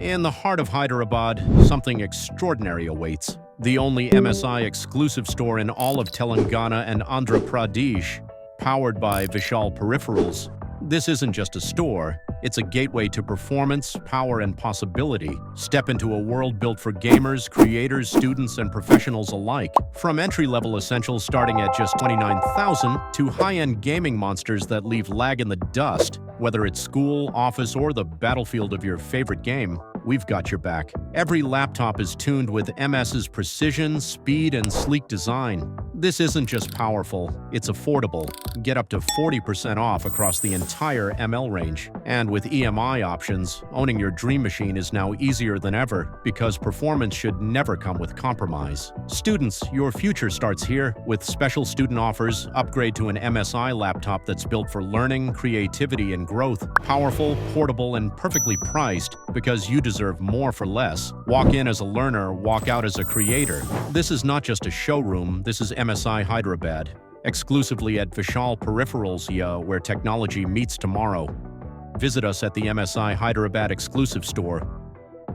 In the heart of Hyderabad, something extraordinary awaits. The only MSI exclusive store in all of Telangana and Andhra Pradesh, powered by Vishal Peripherals. This isn't just a store, it's a gateway to performance, power, and possibility. Step into a world built for gamers, creators, students, and professionals alike. From entry-level essentials starting at just $29,000 to high-end gaming monsters that leave lag in the dust. Whether it's school, office, or the battlefield of your favorite game, we've got your back. Every laptop is tuned with MS's precision, speed, and sleek design. This isn't just powerful, it's affordable. Get up to 40% off across the entire ML range. And with EMI options, owning your dream machine is now easier than ever because performance should never come with compromise. Students, your future starts here. With special student offers, upgrade to an MSI laptop that's built for learning, creativity, and growth. Powerful, portable, and perfectly priced because you deserve more for less. Walk in as a learner, walk out as a creator. This is not just a showroom, this is MSI Hyderabad. Exclusively at Vishal Peripherals, where technology meets tomorrow. Visit us at the MSI Hyderabad exclusive store.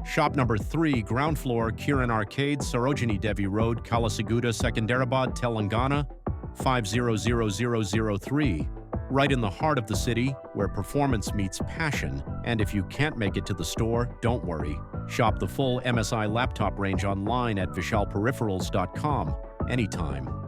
Shop number 3, ground floor, Kiran Arcade, Sarojini Devi Road, Kalasiguda, Secunderabad, Telangana, 500003. Right in the heart of the city, where performance meets passion. And if you can't make it to the store, don't worry. Shop the full MSI laptop range online at vishalperipherals.com anytime.